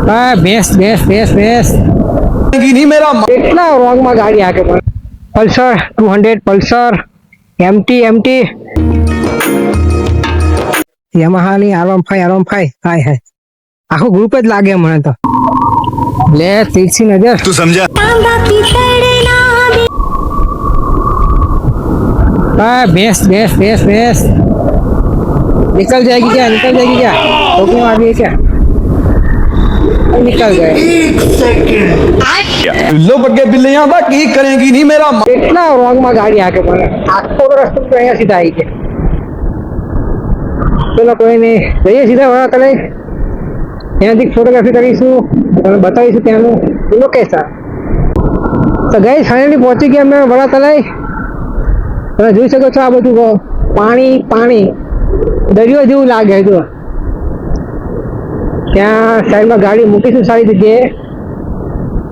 હા ભેંસ ભેંસ ભેંસ ભેંસ नहीं मेरा કેટલા રોંગમાં ગાડી આગે પણ પલ્સર 200 પલ્સર એમટી એમટી યામાહાની R15 હાય હાય આખું ગ્રુપ જ લાગે મને તો લે તીરછી નજર तू समझा हाँ भैंस भैंस भैंस भैंस निकल जाएगी क्या रोकने वाली है क्या निकल गए लो पक्के बिल्ले यहाँ बाकी करेंगी नहीं मेरा કેટલા રોંગમાં ગાડી આગે પણ આખો રસ્તો તો અહીંયા સીધા આવી ગયા ચલો કોઈ નહીં જઈએ સીધા વડા તળાઈ ત્યાંથી ફોટોગ્રાફી કરીશું તમને બતાવીશું ત્યાંનું લોકેશન તો ગઈ ફાઇનલી પહોંચી ગયા અમે વડા તળાઈ તમે જોઈ શકો છો આ બધું પાણી પાણી દરિયો જેવું લાગે જો ત્યાં સાઈડમાં ગાડી મૂકીશું સારી જગ્યાએ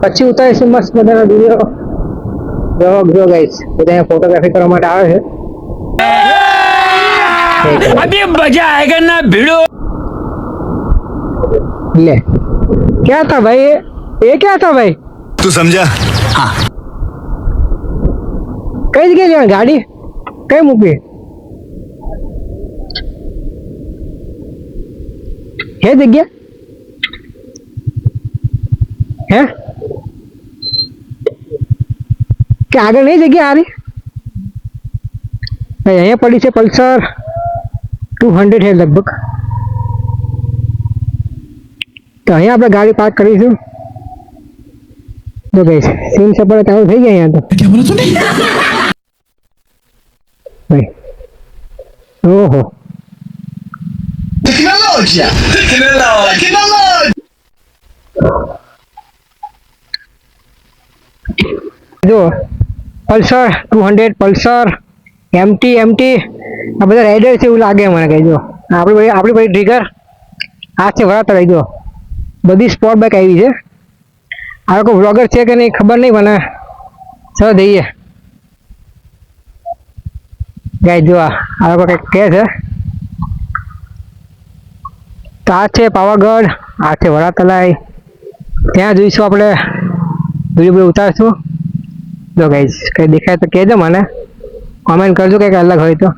પછી ઉતારીશું મસ્ત મજાનો વિડીયો જો ગાઈસ બધા અહીંયા ફોટોગ્રાફી કરવા માટે આવે છે अभी मजा आएगा ना भिड़ो ले क्या था भाई ये क्या था भाई तू समझा हाँ कई जगह जाए गाड़ी कई मूकी है जगह है क्या आगे नहीं जगह आ रही અહીંયા પડી છે પલ્સર 200 है लगभग तो અહીંયા આપણે ગાડી પાર્ક કરીશું તો ગાઈસ સીન સપોર્ટ ચાલુ થઈ ગયા અહીંયા તો क्या बोला तूने ભાઈ ઓહો टेक्नोलॉजी જો પલ્સર 200 પલ્સર એમટી એમટી આ બધા રાઇડર છે એવું લાગે મને કઈ જો આપણી બધી ટ્રિગર આ છે વડા તળાઈ જો બધી સ્પોર્ટ બાઇક આવી છે આ લોકો વ્લોગર છે કે નહીં ખબર નહીં મને ચલો દઈએ ગાય જો આ લોકો કંઈક કહે છે તો આ છે પાવાગઢ આ છે વડા તળાઈ ત્યાં જોઈશું આપણે વિડીયો ઉતારશું જો ગાઈઝ કંઈ દેખાય તો કહેજો મને કોમેન્ટ કરજો કંઈક અલગ હોય તો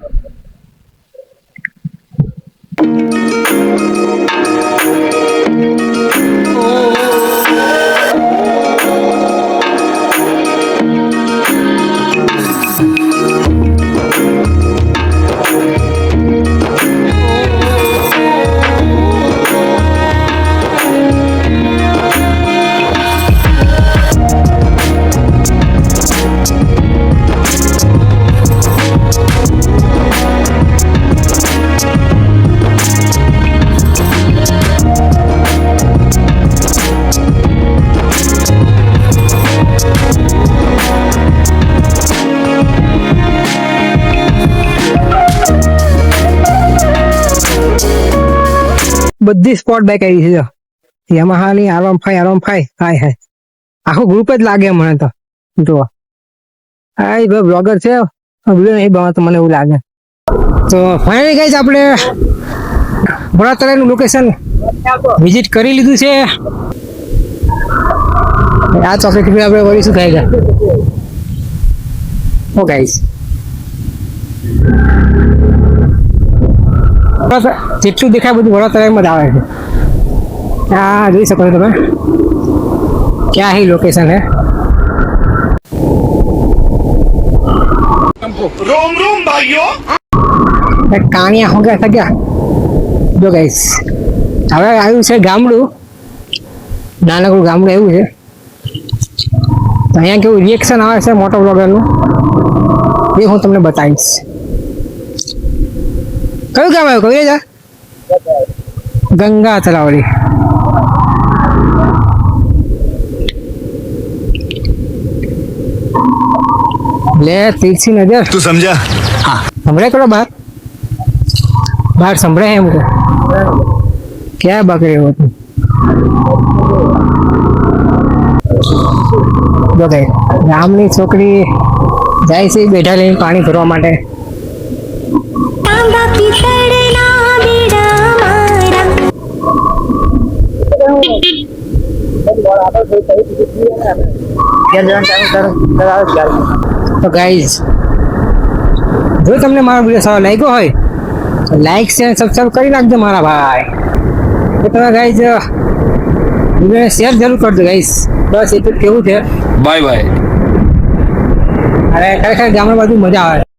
બધી સ્પોર્ટ બાઇક આવી છે જો યામાહાની R15 હાય હાય આખું ગ્રુપ જ લાગે મને તો જો આ ભાઈ બ્લોગર છે વિડીયો નહીં બનાવતો મને એવું લાગે તો ફાઇનલી ગાઈઝ આપણે વડા તળાઈનું લોકેશન વિઝિટ કરી લીધું છે આ ચોકલેટથી આપણે વળી શું થાય ઓ ગાઈઝ જેટલું દેખાય બધું વડા તળાઈમાં જ આવે છે આ જોઈ શકો છો તમે ક્યાં હી લોકેશન હે रोम रोम भाइयों કાણિયા હો ગયા થયા જો ગાઈસ હવે આવ્યું છે ગામડું નાનકડું ગામડું એવું છે તો અહીંયા કેવું રિએક્શન આવે છે મોટો બ્લોગરનું એ હું તમને બતાવીશ કયું ગામ આવ્યું કયું જા ગંગા તલાવડી ले तीरछी नजर तू समझा हाँ संभळे करो बाहर बाहर संभळे है हमको क्या बक रहे हो तुम જો ભાઈ ગામની છોકરી જાય છે બેઠા લઈને પાણી ભરવા માટે તો ગાઈઝ જો તમને મારો વિડીયો સારો લાગ્યો હોય તો લાઈક શેર સબસ્ક્રાઈબ કરી નાખજો મારા ભાઈ. તો તમે ગાઈઝ વિડીયોને શેર જરૂર કરજો ગાઈઝ. બસ એટલું જ કેવું છે. Bye bye. અરે ખરેખર ગામડા બાજુ મજા આવે.